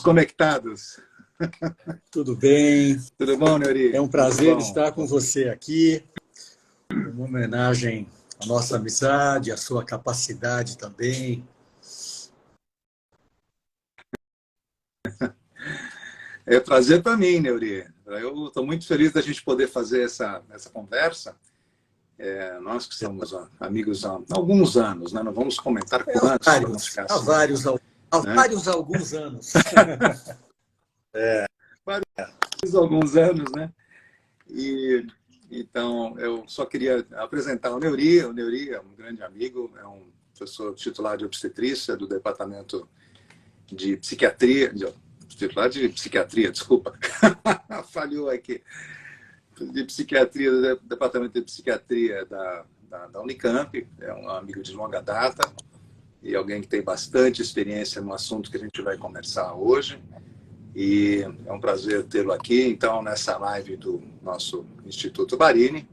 conectados. Tudo bem? Tudo bom, Neuri? É um prazer estar com você aqui. Uma homenagem à nossa amizade, à sua capacidade também. É prazer para mim, Neuri. Eu estou muito feliz da gente poder fazer essa conversa. Nós que somos amigos há alguns anos, né? Não vamos comentar quantos, para não ficar assim. Há vários alguns anos. Vários alguns anos, né? E então eu só queria apresentar o Neuri. O Neuri é um grande amigo, é um professor titular de obstetrícia do departamento de psiquiatria, titular de psiquiatria, desculpa, falhou aqui, de psiquiatria, do departamento de psiquiatria da Unicamp, é um amigo de longa data e alguém que tem bastante experiência no assunto que a gente vai conversar hoje. E é um prazer tê-lo aqui, então, nessa live do nosso Instituto Barini.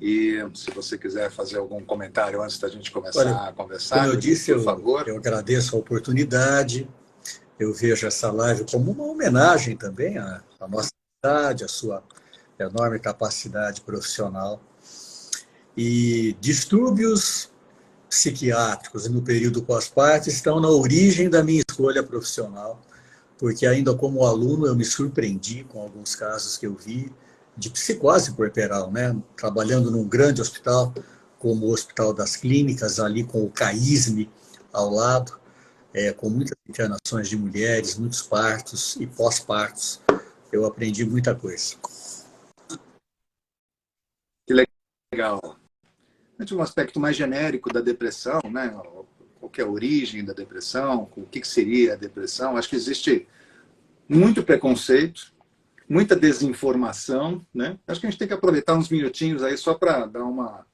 E se você quiser fazer algum comentário antes da gente começar a conversar, como eu disse, por favor. Eu agradeço a oportunidade. Eu vejo essa live como uma homenagem também à nossa idade, à sua enorme capacidade profissional. E distúrbios psiquiátricos no período pós-parto estão na origem da minha escolha profissional, porque ainda como aluno eu me surpreendi com alguns casos que eu vi de psicose puerperal, né? Trabalhando num grande hospital, como o Hospital das Clínicas, ali com o CAISME ao lado, com muitas internações de mulheres, muitos partos e pós-partos. Eu aprendi muita coisa. Que legal. Um aspecto mais genérico da depressão, né? Qual que é a origem da depressão, o que seria a depressão. Acho que existe muito preconceito, muita desinformação, né? Acho que a gente tem que aproveitar uns minutinhos aí só para dar uma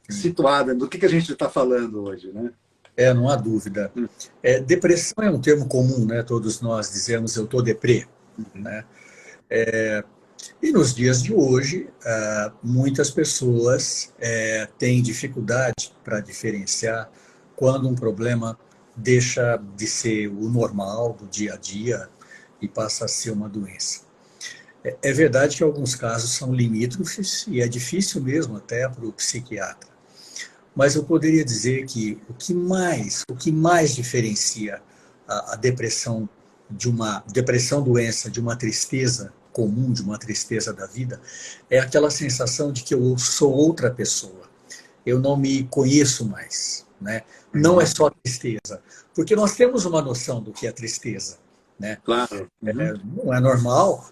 situada do que a gente está falando hoje, né? Não há dúvida. Depressão é um termo comum, né? Todos nós dizemos eu estou deprê, né? E nos dias de hoje, muitas pessoas têm dificuldade para diferenciar quando um problema deixa de ser o normal do dia a dia e passa a ser uma doença. É verdade que alguns casos são limítrofes e é difícil mesmo até para o psiquiatra. Mas eu poderia dizer que o que mais diferencia a depressão de uma depressão-doença, de uma tristeza comum, de uma tristeza da vida, é aquela sensação de que eu sou outra pessoa. Eu não me conheço mais, né? Não é só tristeza, porque nós temos uma noção do que é tristeza, né? Claro. Não é normal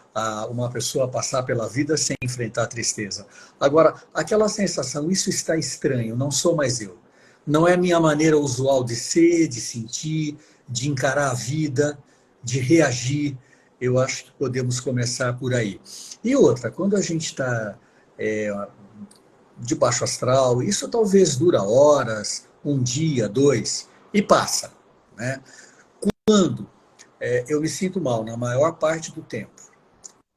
uma pessoa passar pela vida sem enfrentar tristeza. Agora, aquela sensação, isso está estranho, não sou mais eu. Não é a minha maneira usual de ser, de sentir, de encarar a vida, de reagir. Eu acho que podemos começar por aí. E outra, quando a gente está de baixo astral, isso talvez dura horas, um dia, dois, e passa, né? Quando eu me sinto mal na maior parte do tempo,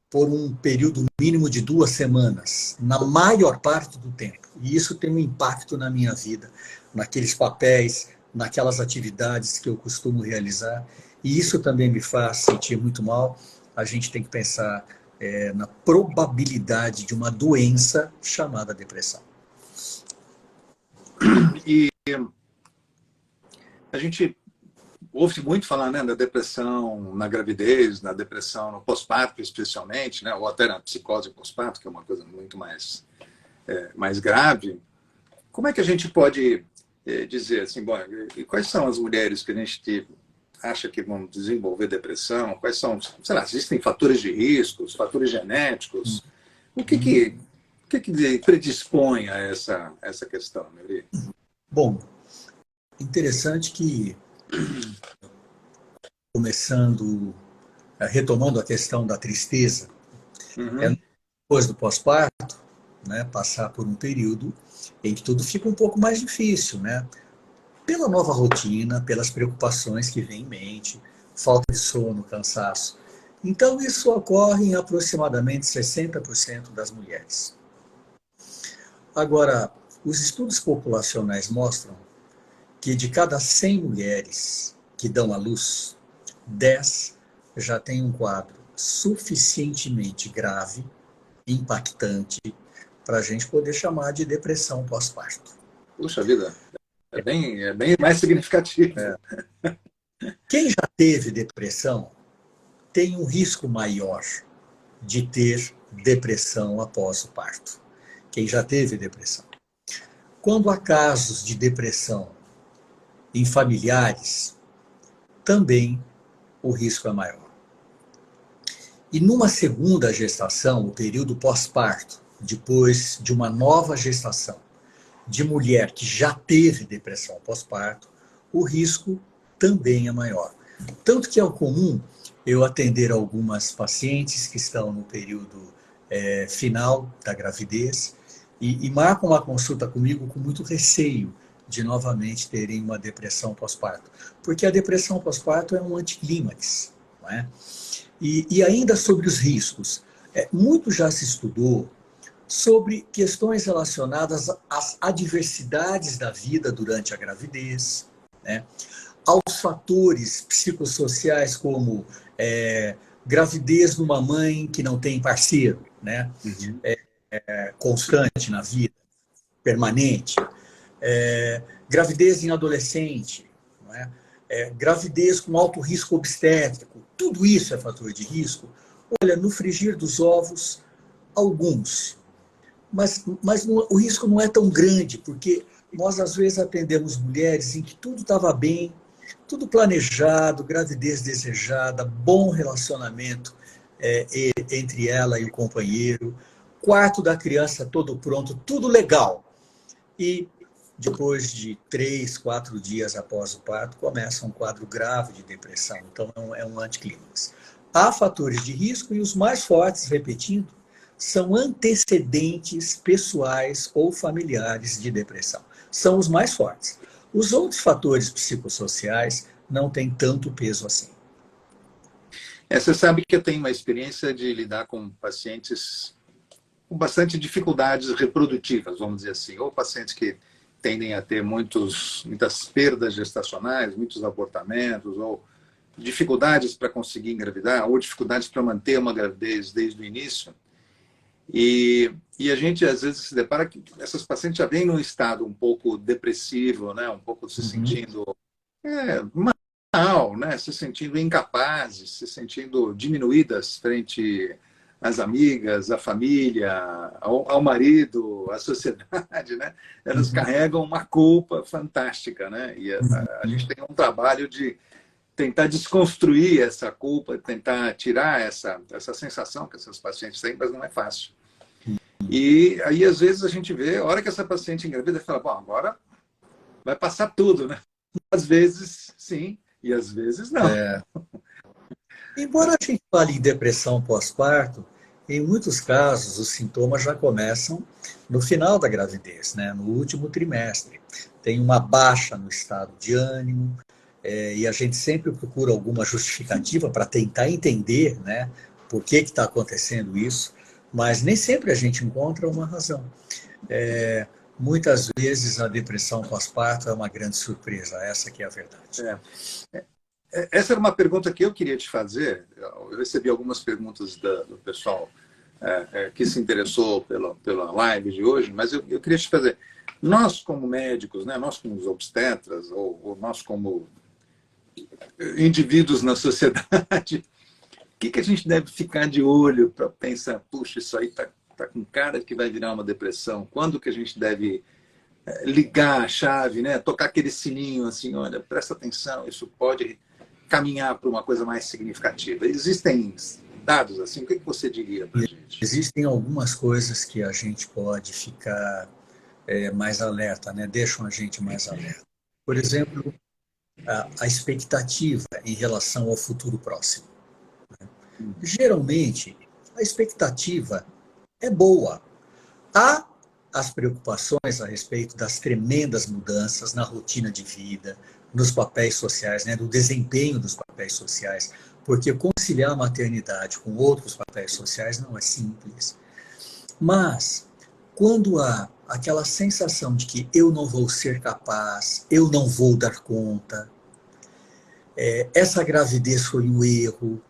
por um período mínimo de 2 semanas, na maior parte do tempo. E isso tem um impacto na minha vida, naqueles papéis, naquelas atividades que eu costumo realizar. E isso também me faz sentir muito mal. A gente tem que pensar na probabilidade de uma doença chamada depressão. E a gente ouve muito falar, né, da depressão na gravidez, na depressão no pós-parto, especialmente, né, ou até na psicose pós-parto, que é uma coisa muito mais grave. Como é que a gente pode dizer assim, bom, e quais são as mulheres que a gente acha que vão desenvolver depressão? Quais são, sei lá, existem fatores de risco, fatores genéticos? O que predispõe a essa questão, Neuri? Bom, interessante que retomando a questão da tristeza, depois do pós-parto, né, passar por um período em que tudo fica um pouco mais difícil, né? Pela nova rotina, pelas preocupações que vêm em mente, falta de sono, cansaço. Então, isso ocorre em aproximadamente 60% das mulheres. Agora, os estudos populacionais mostram que de cada 100 mulheres que dão à luz, 10 já tem um quadro suficientemente grave, impactante, para a gente poder chamar de depressão pós-parto. Puxa vida, é bem mais significativo. Quem já teve depressão tem um risco maior de ter depressão após o parto. Quem já teve depressão. Quando há casos de depressão em familiares, também o risco é maior. E numa segunda gestação, o período pós-parto, depois de uma nova gestação de mulher que já teve depressão pós-parto, o risco também é maior. Tanto que é comum eu atender algumas pacientes que estão no período final da gravidez e marcam uma consulta comigo com muito receio de novamente terem uma depressão pós-parto. Porque a depressão pós-parto é um anticlímax, não é? E ainda sobre os riscos, muito já se estudou sobre questões relacionadas às adversidades da vida durante a gravidez, né? Aos fatores psicossociais como gravidez numa mãe que não tem parceiro, né? Uhum. Constante na vida, permanente, gravidez em adolescente, não é? Gravidez com alto risco obstétrico, tudo isso é fator de risco. Olha, no frigir dos ovos, alguns, mas o risco não é tão grande, porque nós às vezes atendemos mulheres em que tudo estava bem, tudo planejado, gravidez desejada, bom relacionamento entre ela e o companheiro, quarto da criança todo pronto, tudo legal. E depois de 3, 4 dias após o parto, começa um quadro grave de depressão. Então, é um anticlímax. Há fatores de risco e os mais fortes, repetindo, são antecedentes pessoais ou familiares de depressão. São os mais fortes. Os outros fatores psicossociais não têm tanto peso assim. Você sabe que eu tenho uma experiência de lidar com pacientes com bastante dificuldades reprodutivas, vamos dizer assim, ou pacientes que tendem a ter muitas perdas gestacionais, muitos abortamentos, ou dificuldades para conseguir engravidar, ou dificuldades para manter uma gravidez desde o início. E a gente, às vezes, se depara que essas pacientes já vêm num estado um pouco depressivo, né? Um pouco se sentindo mal, né? Se sentindo incapazes, se sentindo diminuídas frente às amigas, à família, ao marido, à sociedade, né? Elas carregam uma culpa fantástica, né? E a gente tem um trabalho de tentar desconstruir essa culpa, tentar tirar essa sensação que essas pacientes têm, mas não é fácil. E aí, às vezes, a gente vê, a hora que essa paciente engravida, fala, bom, agora vai passar tudo, né? Às vezes, sim, e às vezes não. Embora a gente fale em depressão pós-parto, em muitos casos os sintomas já começam no final da gravidez, né? No último trimestre. Tem uma baixa no estado de ânimo, e a gente sempre procura alguma justificativa para tentar entender, né, por que está acontecendo isso, mas nem sempre a gente encontra uma razão. Muitas vezes a depressão pós-parto é uma grande surpresa, essa que é a verdade. Essa era uma pergunta que eu queria te fazer. Eu recebi algumas perguntas do pessoal que se interessou pela live de hoje, mas eu queria te fazer. Nós, como médicos, né, nós como os obstetras, ou nós como indivíduos na sociedade, o que a gente deve ficar de olho para pensar, puxa, isso aí está com cara que vai virar uma depressão? Quando que a gente deve ligar a chave, né? Tocar aquele sininho assim, olha, presta atenção, isso pode caminhar para uma coisa mais significativa. Existem dados assim? O que você diria para a gente? Existem algumas coisas que a gente pode ficar mais alerta, né? Deixam a gente mais alerta. Por exemplo, a expectativa em relação ao futuro próximo. Geralmente, a expectativa é boa. Há as preocupações a respeito das tremendas mudanças na rotina de vida, nos papéis sociais, né, do desempenho dos papéis sociais, porque conciliar a maternidade com outros papéis sociais não é simples. Mas, quando há aquela sensação de que eu não vou ser capaz, eu não vou dar conta, essa gravidez foi um erro,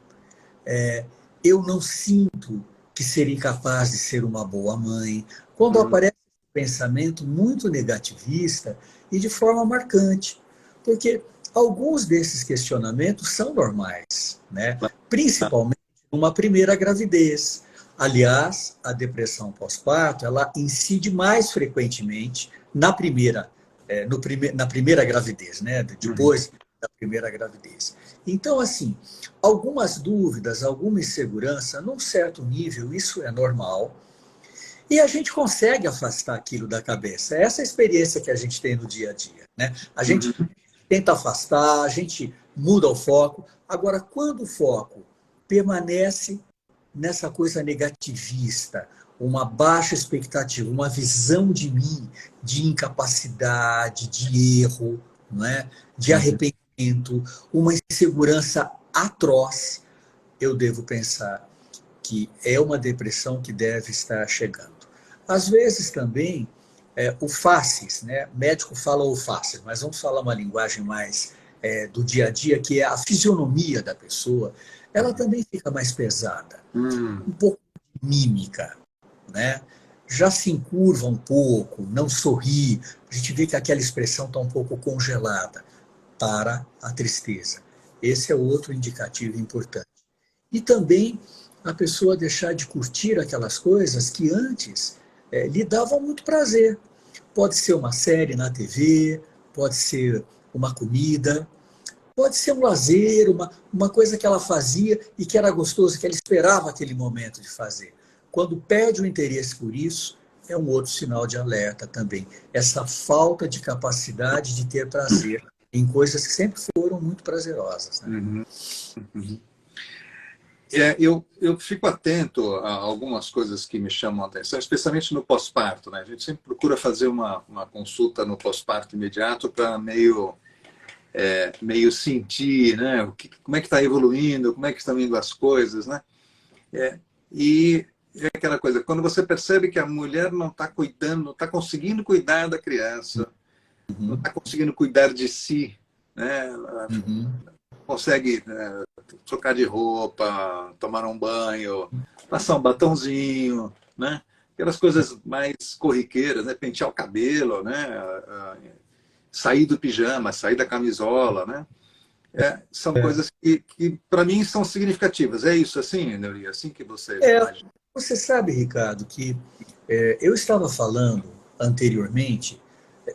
eu não sinto que serei capaz de ser uma boa mãe. Quando aparece esse pensamento muito negativista e de forma marcante, porque alguns desses questionamentos são normais, né? Principalmente numa primeira gravidez. Aliás, a depressão pós-parto, ela incide mais frequentemente na primeira, na primeira gravidez, né? Depois da primeira gravidez. Então, assim, algumas dúvidas, alguma insegurança, num certo nível, isso é normal. E a gente consegue afastar aquilo da cabeça. Essa é a experiência que a gente tem no dia a dia, né? A gente tenta afastar, a gente muda o foco. Agora, quando o foco permanece nessa coisa negativista, uma baixa expectativa, uma visão de mim de incapacidade, de erro, não é? De arrependimento, uma insegurança atroz, eu devo pensar que é uma depressão que deve estar chegando. Às vezes também, o faces, né? O médico fala o faces, mas vamos falar uma linguagem mais do dia a dia, que é a fisionomia da pessoa, ela também fica mais pesada. Um pouco de mímica, né? Já se encurva um pouco, não sorri, a gente vê que aquela expressão está um pouco congelada para a tristeza. Esse é outro indicativo importante. E também a pessoa deixar de curtir aquelas coisas que antes lhe davam muito prazer. Pode ser uma série na TV, pode ser uma comida, pode ser um lazer, uma coisa que ela fazia e que era gostoso, que ela esperava aquele momento de fazer. Quando perde o interesse por isso, é um outro sinal de alerta também. Essa falta de capacidade de ter prazer em coisas que sempre foram muito prazerosas. Né? Eu fico atento a algumas coisas que me chamam a atenção, especialmente no pós-parto. Né? A gente sempre procura fazer uma consulta no pós-parto imediato para meio sentir, né? Como é que está evoluindo, como é que estão indo as coisas. Né? E é aquela coisa, quando você percebe que a mulher não está cuidando, não está conseguindo cuidar da criança, não está conseguindo cuidar de si, né? Consegue trocar de roupa, tomar um banho, passar um batonzinho, né? Aquelas coisas mais corriqueiras, né? Pentear o cabelo, né? Sair do pijama, sair da camisola, né? São coisas que para mim, são significativas. É isso assim, Neuri? Assim que você imagina? Você sabe, Ricardo, que eu estava falando anteriormente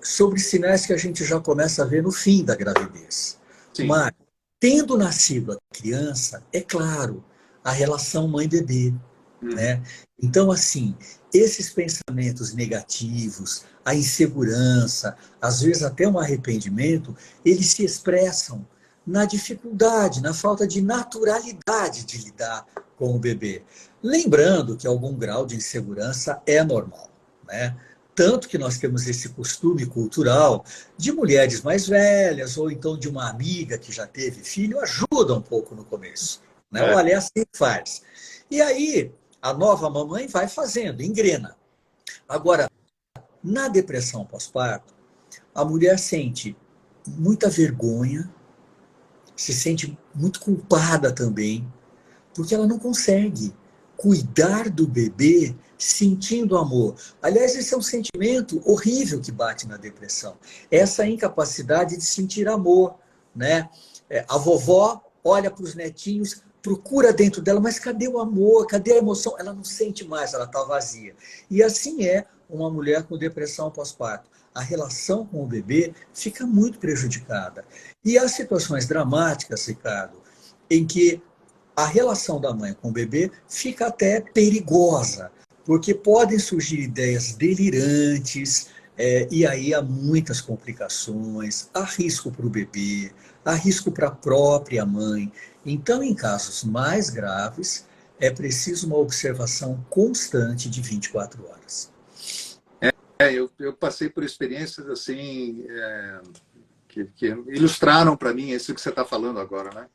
sobre sinais que a gente já começa a ver no fim da gravidez. Sim. Mas, tendo nascido a criança, é claro, a relação mãe-bebê. Né? Então, assim, esses pensamentos negativos, a insegurança, às vezes até um arrependimento, eles se expressam na dificuldade, na falta de naturalidade de lidar com o bebê. Lembrando que algum grau de insegurança é normal, né? Tanto que nós temos esse costume cultural de mulheres mais velhas, ou então de uma amiga que já teve filho, ajuda um pouco no começo. Né? Olha, é assim que faz. E aí, a nova mamãe vai fazendo, engrena. Agora, na depressão pós-parto, a mulher sente muita vergonha, se sente muito culpada também, porque ela não consegue cuidar do bebê sentindo amor. Aliás, esse é um sentimento horrível que bate na depressão. Essa incapacidade de sentir amor, né? A vovó olha para os netinhos, procura dentro dela, mas cadê o amor? Cadê a emoção? Ela não sente mais, ela está vazia. E assim é uma mulher com depressão pós-parto. A relação com o bebê fica muito prejudicada. E há situações dramáticas, Ricardo, em que a relação da mãe com o bebê fica até perigosa, porque podem surgir ideias delirantes, e aí há muitas complicações, há risco para o bebê, há risco para a própria mãe. Então, em casos mais graves, é preciso uma observação constante de 24 horas. Eu passei por experiências assim que ilustraram para mim isso que você está falando agora, né?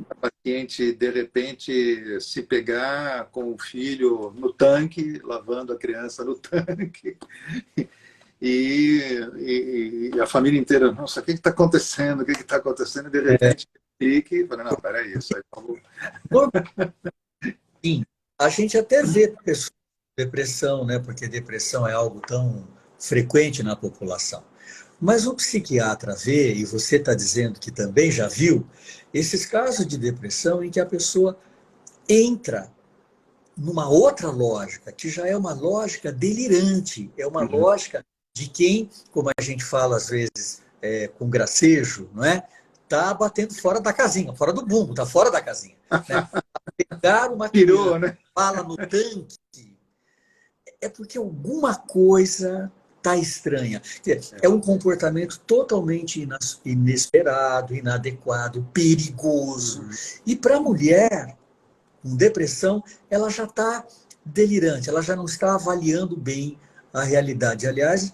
A paciente, de repente, se pegar com o filho no tanque, lavando a criança no tanque, e a família inteira, nossa, o que está acontecendo? O que está acontecendo? E, de repente, pique, falei, não, peraí, isso aí tá bom. Sim, a gente até vê pessoas com depressão, né? Porque depressão é algo tão frequente na população. Mas o psiquiatra vê, e você está dizendo que também já viu, esses casos de depressão em que a pessoa entra numa outra lógica, que já é uma lógica delirante, é uma Uhum. lógica de quem, como a gente fala às vezes com gracejo, não é? Tá batendo fora da casinha, fora do bumbo, tá fora da casinha, né? Pegar uma criança, Pirou, né? fala no tanque, é porque alguma coisa está estranha. É um comportamento totalmente inesperado, inadequado, perigoso. Uhum. E para a mulher com depressão, ela já está delirante, ela já não está avaliando bem a realidade. Aliás,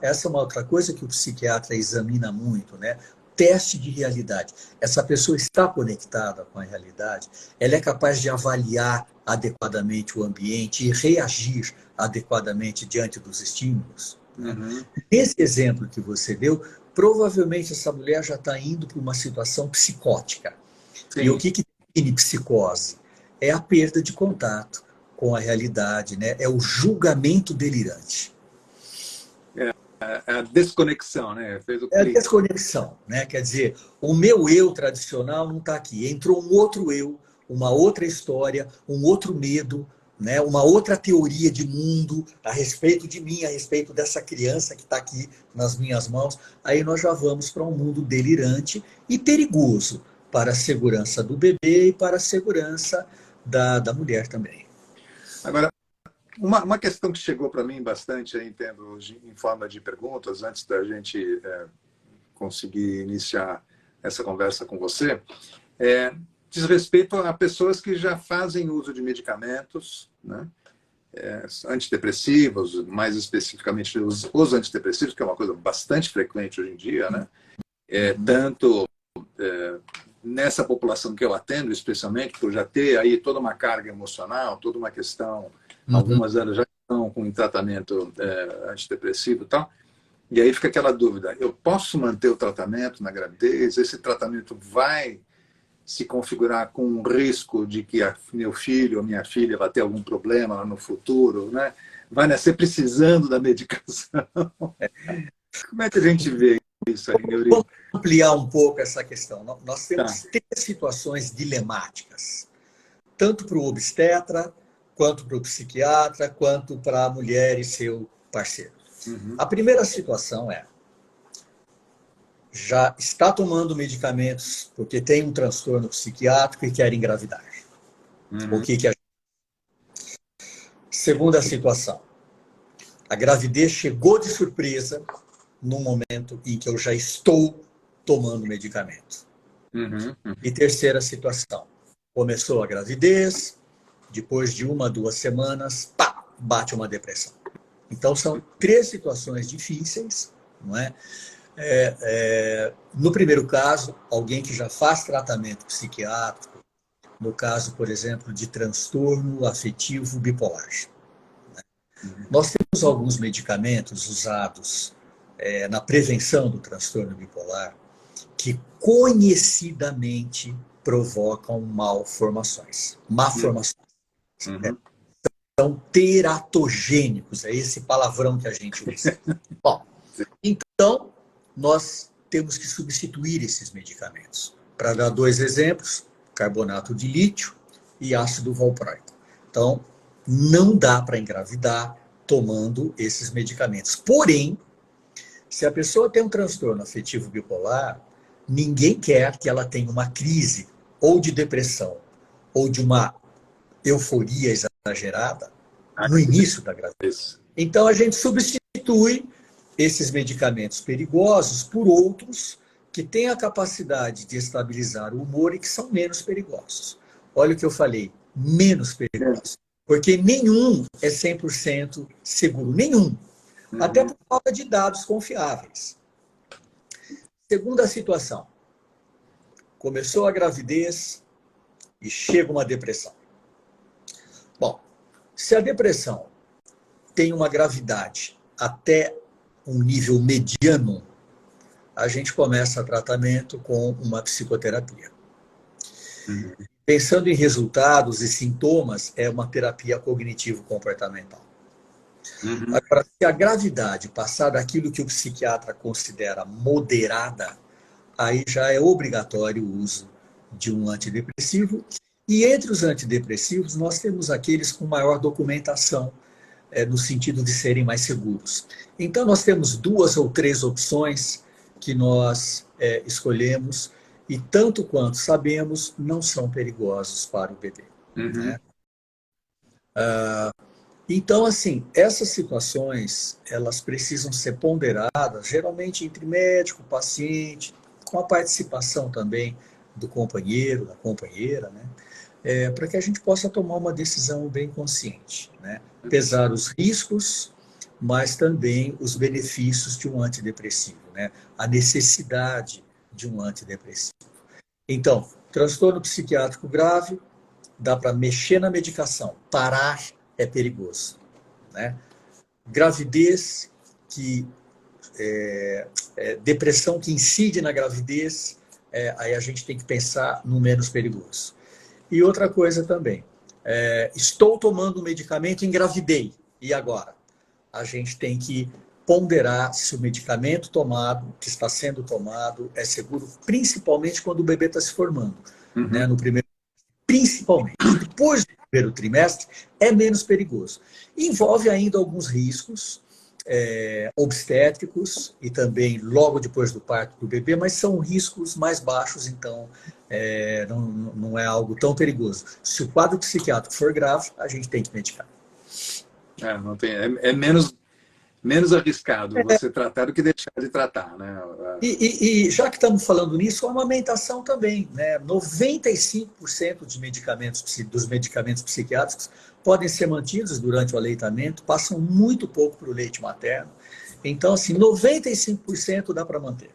essa é uma outra coisa que o psiquiatra examina muito, né? Teste de realidade. Essa pessoa está conectada com a realidade, ela é capaz de avaliar adequadamente o ambiente e reagir adequadamente diante dos estímulos, né? Uhum. Nesse exemplo que você deu, provavelmente essa mulher já está indo para uma situação psicótica. E o Sim, que define psicose? É a perda de contato com a realidade, né? É o julgamento delirante. é a desconexão, né? Fez o É a clique. desconexão, né? Quer dizer, o meu eu tradicional não está aqui. Entrou um outro eu, uma outra história, um outro medo, né? Uma outra teoria de mundo a respeito de mim, a respeito dessa criança que está aqui nas minhas mãos. Aí nós já vamos para um mundo delirante e perigoso para a segurança do bebê e para a segurança da mulher também. Agora, uma questão que chegou para mim bastante, aí, entendo, em forma de perguntas, antes da gente conseguir iniciar essa conversa com você, é, diz respeito a pessoas que já fazem uso de medicamentos, né? Antidepressivos, mais especificamente os antidepressivos, que é uma coisa bastante frequente hoje em dia, né? Tanto nessa população que eu atendo, especialmente por já ter aí toda uma carga emocional, toda uma questão, Uhum. algumas delas já estão com tratamento antidepressivo e tal, e aí fica aquela dúvida, eu posso manter o tratamento na gravidez? Esse tratamento vai se configurar com um risco de que meu filho ou minha filha vai ter algum problema lá no futuro, né? Vai nascer precisando da medicação. Como é que a gente vê isso aí, Neuri? Vamos ampliar um pouco essa questão. Nós Tá. temos três situações dilemáticas, tanto para o obstetra, quanto para o psiquiatra, quanto para a mulher e seu parceiro. Uhum. A primeira situação é, já está tomando medicamentos porque tem um transtorno psiquiátrico e quer engravidar. O Uhum. que é a segunda situação? A gravidez chegou de surpresa no momento em que eu já estou tomando medicamento. Uhum. E terceira situação, começou a gravidez, depois de 1, 2 semanas, pá, bate uma depressão. Então, são três situações difíceis, não é? No primeiro caso, alguém que já faz tratamento psiquiátrico, no caso, por exemplo, de transtorno afetivo bipolar. Nós temos alguns medicamentos usados na prevenção do transtorno bipolar que conhecidamente provocam malformações. Uhum. São teratogênicos, é esse palavrão que a gente usa. Bom, então nós temos que substituir esses medicamentos. Para dar dois exemplos, carbonato de lítio e ácido valproico. Então, não dá para engravidar tomando esses medicamentos. Porém, se a pessoa tem um transtorno afetivo bipolar, ninguém quer que ela tenha uma crise ou de depressão ou de uma euforia exagerada no início da gravidez. Isso. Então a gente substitui esses medicamentos perigosos por outros que têm a capacidade de estabilizar o humor e que são menos perigosos. Olha o que eu falei, menos perigosos. Porque nenhum é 100% seguro, nenhum. Até Uhum. por falta de dados confiáveis. Segunda situação, começou a gravidez e chega uma depressão. Bom, se a depressão tem uma gravidade até um nível mediano, a gente começa tratamento com uma psicoterapia. Uhum. Pensando em resultados e sintomas, é uma terapia cognitivo-comportamental. Uhum. Agora, se a gravidade passar daquilo que o psiquiatra considera moderada, aí já é obrigatório o uso de um antidepressivo. E entre os antidepressivos, nós temos aqueles com maior documentação, no sentido de serem mais seguros. Então, nós temos 2 ou 3 opções que nós escolhemos e, tanto quanto sabemos, não são perigosos para o bebê. Uhum. Né? Então, assim, essas situações, elas precisam ser ponderadas, geralmente entre médico, paciente, com a participação também do companheiro, da companheira, né? Para que a gente possa tomar uma decisão bem consciente, né? Pesar os riscos, mas também os benefícios de um antidepressivo, né? A necessidade de um antidepressivo. Então, transtorno psiquiátrico grave, dá para mexer na medicação, parar é perigoso, né? Gravidez que depressão que incide na gravidez, aí a gente tem que pensar no menos perigoso. E outra coisa também, estou tomando um medicamento, engravidei, e agora? A gente tem que ponderar se o medicamento tomado, que está sendo tomado, é seguro, principalmente quando o bebê está se formando. Né? Uhum. No primeiro, principalmente. Depois do primeiro trimestre, é menos perigoso. Envolve ainda alguns riscos obstétricos e também logo depois do parto do bebê, mas são riscos mais baixos, então não é algo tão perigoso. Se o quadro psiquiátrico for grave, a gente tem que medicar. Não tem, é menos arriscado você tratar do que deixar de tratar, né? E já que estamos falando nisso, a amamentação também, né? 95% dos medicamentos psiquiátricos podem ser mantidos durante o aleitamento, passam muito pouco para o leite materno. Então, assim, 95% dá para manter.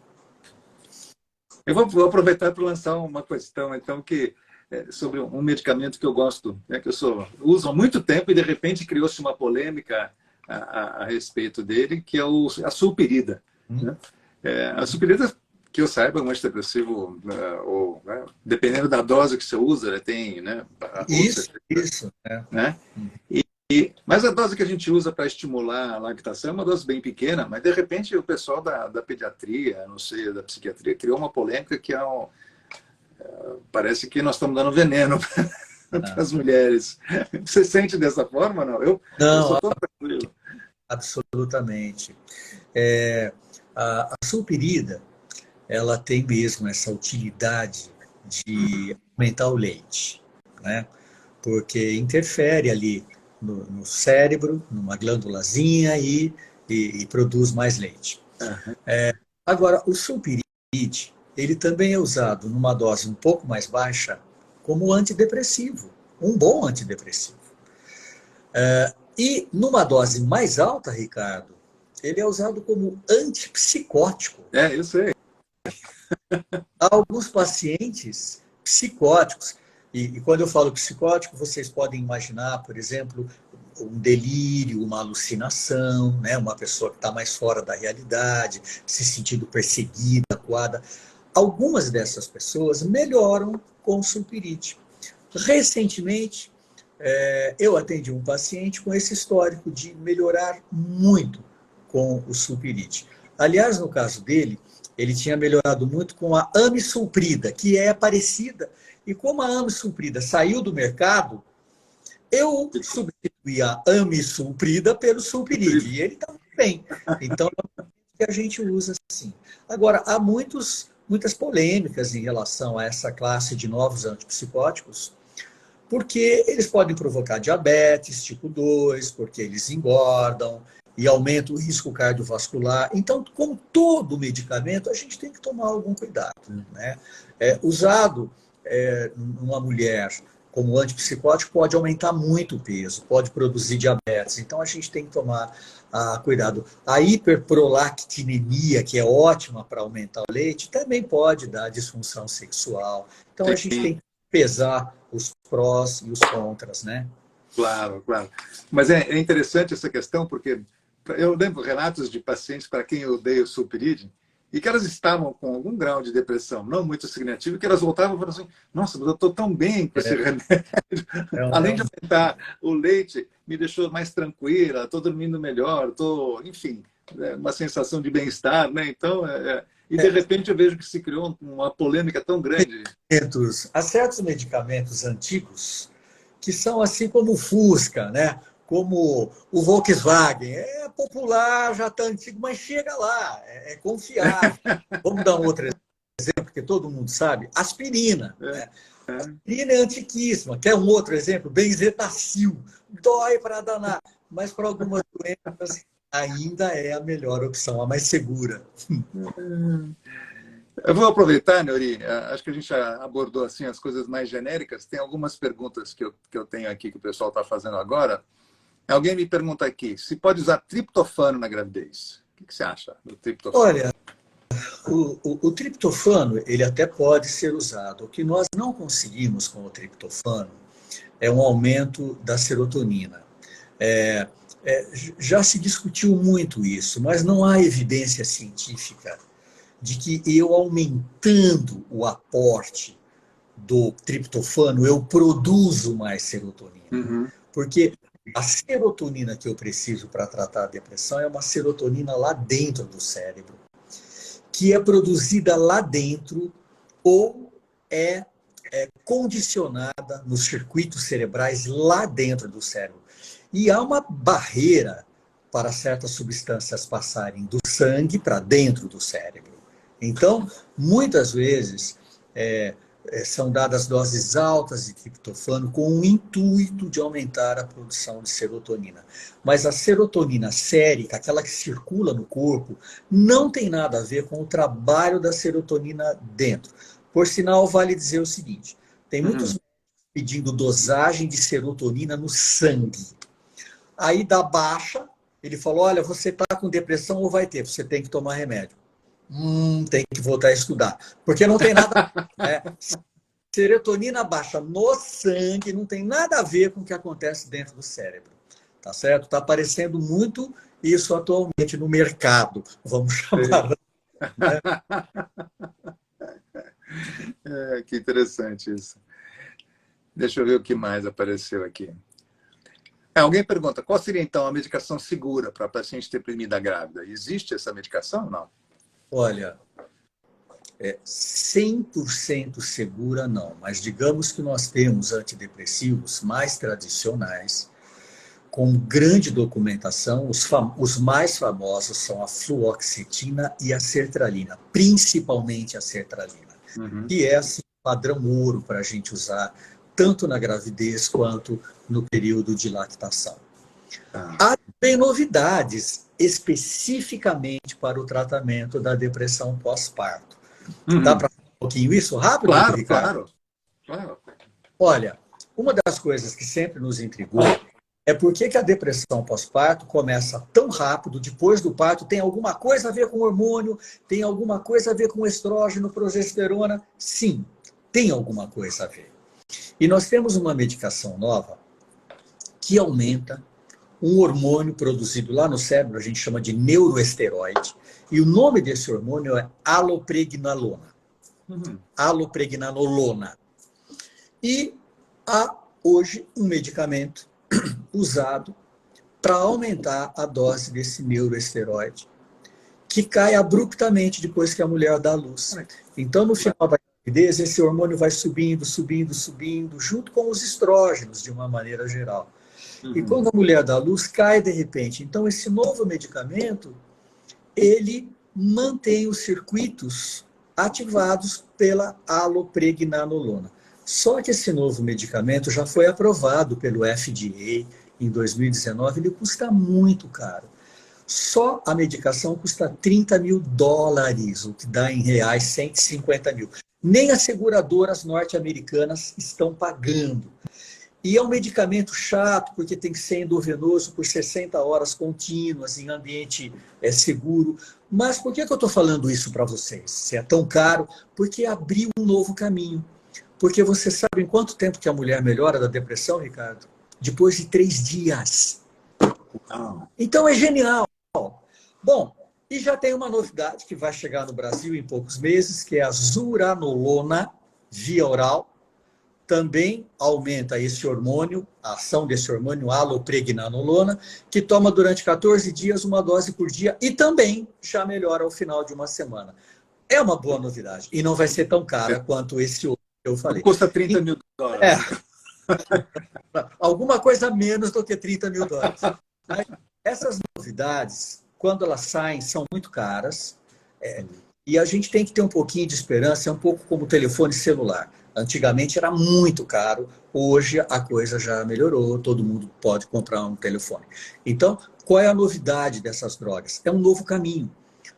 Eu vou aproveitar para lançar uma questão, então, sobre um medicamento que eu gosto, né, que uso há muito tempo e, de repente, criou-se uma polêmica a respeito dele, que é a sulpirida. Né? A sulpirida, que eu saiba, é um antidepressivo, né, dependendo da dose que você usa, ele tem, né, Isso. Né? Mas a dose que a gente usa para estimular a lactação é uma dose bem pequena, mas de repente o pessoal da pediatria, não sei, da psiquiatria, criou uma polêmica que parece que nós estamos dando veneno para as mulheres. Você sente dessa forma, não? Eu Não, sou todo tranquilo. absolutamente. A sulpirida, ela tem mesmo essa utilidade de aumentar o leite, né? Porque interfere ali no cérebro, numa glândulazinha e produz mais leite. Uhum. Agora, o sulpiride, ele também é usado numa dose um pouco mais baixa como antidepressivo, um bom antidepressivo. E numa dose mais alta, Ricardo, ele é usado como antipsicótico. Eu sei. Há alguns pacientes psicóticos, e quando eu falo psicótico, vocês podem imaginar, por exemplo, um delírio, uma alucinação, né? Uma pessoa que está mais fora da realidade, se sentindo perseguida, acuada. Algumas dessas pessoas melhoram com o sulpiride. Recentemente, eu atendi um paciente com esse histórico de melhorar muito com o sulpiride. Aliás, no caso dele, ele tinha melhorado muito com a amisulprida, que é parecida. E como a amisulprida saiu do mercado, eu substituí a amisulprida pelo sulpiride. E ele está muito bem. Então, é o que a gente usa assim. Agora, há muitas polêmicas em relação a essa classe de novos antipsicóticos, porque eles podem provocar diabetes tipo 2, porque eles engordam e aumentam o risco cardiovascular. Então, com todo medicamento, a gente tem que tomar algum cuidado. Né? Usado numa mulher como antipsicótico pode aumentar muito o peso, pode produzir diabetes. Então, a gente tem que tomar cuidado. A hiperprolactinemia, que é ótima para aumentar o leite, também pode dar disfunção sexual. Então, a gente tem que pesar os prós e os contras, né? Claro, claro. Mas é interessante essa questão, porque eu lembro relatos de pacientes para quem eu dei o sulpiride, e que elas estavam com algum grau de depressão não muito significativo, que elas voltavam e falavam assim, nossa, mas eu estou tão bem com esse remédio. Além de aumentar o leite, me deixou mais tranquila, estou dormindo melhor, enfim, uma sensação de bem-estar, né? Então, e de repente eu vejo que se criou uma polêmica tão grande. Há certos medicamentos antigos que são assim como o Fusca, né? Como o Volkswagen. É popular, já está antigo, mas chega lá, é confiável. Vamos dar um outro exemplo, que todo mundo sabe, aspirina. Né? Aspirina é antiquíssima. Quer um outro exemplo? Benzetacil. Dói para danar, mas para algumas doenças ainda é a melhor opção, a mais segura. Eu vou aproveitar, Neuri, acho que a gente já abordou assim, as coisas mais genéricas. Tem algumas perguntas que eu tenho aqui que o pessoal está fazendo agora. Alguém me pergunta aqui, se pode usar triptofano na gravidez? O que você acha do triptofano? Olha, o triptofano, ele até pode ser usado. O que nós não conseguimos com o triptofano é um aumento da serotonina. Já se discutiu muito isso, mas não há evidência científica de que eu aumentando o aporte do triptofano, eu produzo mais serotonina. Uhum. Porque a serotonina que eu preciso para tratar a depressão é uma serotonina lá dentro do cérebro, que é produzida lá dentro ou é condicionada nos circuitos cerebrais lá dentro do cérebro. E há uma barreira para certas substâncias passarem do sangue para dentro do cérebro. Então, muitas vezes, são dadas doses altas de triptofano com o intuito de aumentar a produção de serotonina. Mas a serotonina sérica, aquela que circula no corpo, não tem nada a ver com o trabalho da serotonina dentro. Por sinal, vale dizer o seguinte, tem muitos médicos pedindo dosagem de serotonina no sangue. Aí dá baixa, ele falou, olha, você está com depressão ou vai ter, você tem que tomar remédio. Tem que voltar a estudar. Porque não tem nada... Serotonina baixa no sangue não tem nada a ver com o que acontece dentro do cérebro. Tá certo? Está aparecendo muito isso atualmente no mercado, vamos chamar. Né? Que interessante isso. Deixa eu ver o que mais apareceu aqui. Alguém pergunta, qual seria então a medicação segura para a paciente deprimida grávida? Existe essa medicação ou não? Olha, 100% segura não, mas digamos que nós temos antidepressivos mais tradicionais, com grande documentação, os mais famosos são a fluoxetina e a sertralina, principalmente a sertralina, que é assim, padrão ouro para a gente usar tanto na gravidez quanto no período de lactação. Há também novidades especificamente para o tratamento da depressão pós-parto. Dá para falar um pouquinho isso rápido, Ricardo? Claro. Olha, uma das coisas que sempre nos intrigou é por que a depressão pós-parto começa tão rápido, depois do parto, tem alguma coisa a ver com hormônio, tem alguma coisa a ver com estrógeno, progesterona? Sim, tem alguma coisa a ver. E nós temos uma medicação nova que aumenta um hormônio produzido lá no cérebro, a gente chama de neuroesteroide, e o nome desse hormônio é alopregnanolona. Alopregnanolona. E há hoje um medicamento usado para aumentar a dose desse neuroesteroide, que cai abruptamente depois que a mulher dá à luz. Então, no final da gravidez, esse hormônio vai subindo, junto com os estrógenos, de uma maneira geral. E quando a mulher dá à luz, cai de repente. Então, esse novo medicamento, ele mantém os circuitos ativados pela alopregnanolona. Só que esse novo medicamento já foi aprovado pelo FDA em 2019, ele custa muito caro. Só a medicação custa $30 mil, o que dá em reais 150 mil. Nem as seguradoras norte-americanas estão pagando. E é um medicamento chato, porque tem que ser endovenoso por 60 horas contínuas, em ambiente seguro. Mas por que eu estou falando isso para vocês? Se é tão caro, porque abriu um novo caminho. Porque você sabe em quanto tempo que a mulher melhora da depressão, Ricardo? Depois de 3 dias. Então é genial. Bom, E já tem uma novidade que vai chegar no Brasil em poucos meses, que é a zuranolona via oral. Também aumenta esse hormônio, a ação desse hormônio, alopregnanolona, que toma durante 14 dias uma dose por dia e também já melhora ao final de uma semana. É uma boa novidade e não vai ser tão cara quanto esse outro que eu falei. Custa $30.000. É, alguma coisa menos do que $30.000. Mas essas novidades, quando elas saem, são muito caras. E a gente tem que ter um pouquinho de esperança, é um pouco como o telefone celular. Antigamente era muito caro, hoje a coisa já melhorou, todo mundo pode comprar um telefone. Então, qual é a novidade dessas drogas? É um novo caminho,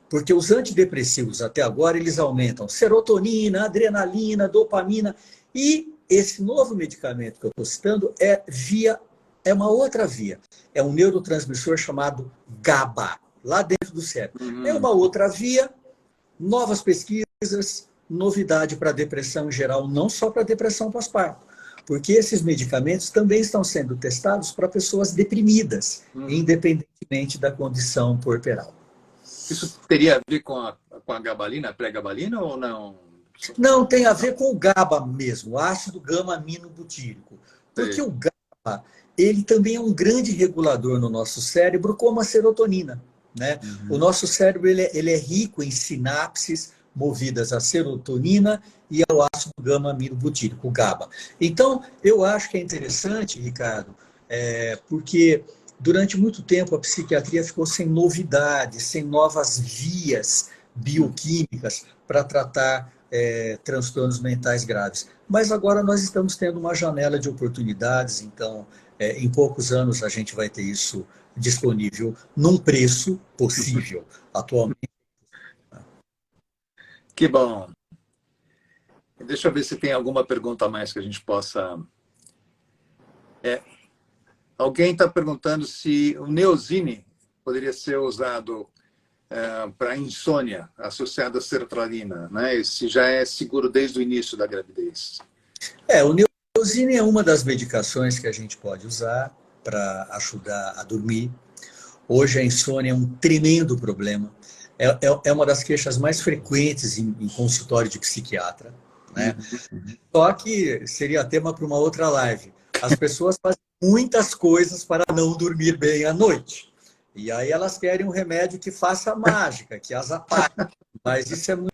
porque os antidepressivos até agora eles aumentam serotonina, adrenalina, dopamina, e esse novo medicamento que eu estou citando é uma outra via, é um neurotransmissor chamado GABA, lá dentro do cérebro. É uma outra via. Novas pesquisas, novidade para a depressão em geral, não só para a depressão pós-parto, porque esses medicamentos também estão sendo testados para pessoas deprimidas, independentemente da condição corporal. Isso teria a ver com a gabalina, a pré-gabalina ou não? Não, tem a ver com o GABA mesmo, o ácido gama-aminobutírico. Porque o GABA, ele também é um grande regulador no nosso cérebro, como a serotonina. Né? O nosso cérebro ele é rico em sinapses movidas à serotonina e ao ácido gama-aminobutírico, o GABA. Então, eu acho que é interessante, Ricardo, porque durante muito tempo a psiquiatria ficou sem novidades, sem novas vias bioquímicas para tratar transtornos mentais graves. Mas agora nós estamos tendo uma janela de oportunidades, então, em poucos anos a gente vai ter isso disponível num preço possível atualmente. Que bom. Deixa eu ver se tem alguma pergunta a mais que a gente possa... Alguém está perguntando se o Neosine poderia ser usado para insônia associada à sertralina, né? Se já é seguro desde o início da gravidez. O Neosine é uma das medicações que a gente pode usar para ajudar a dormir. Hoje a insônia é um tremendo problema. É uma das queixas mais frequentes em consultório de psiquiatra. Né? Só que seria tema para uma outra live. As pessoas fazem muitas coisas para não dormir bem à noite. E aí elas querem um remédio que faça mágica, que as apague. Mas isso é muito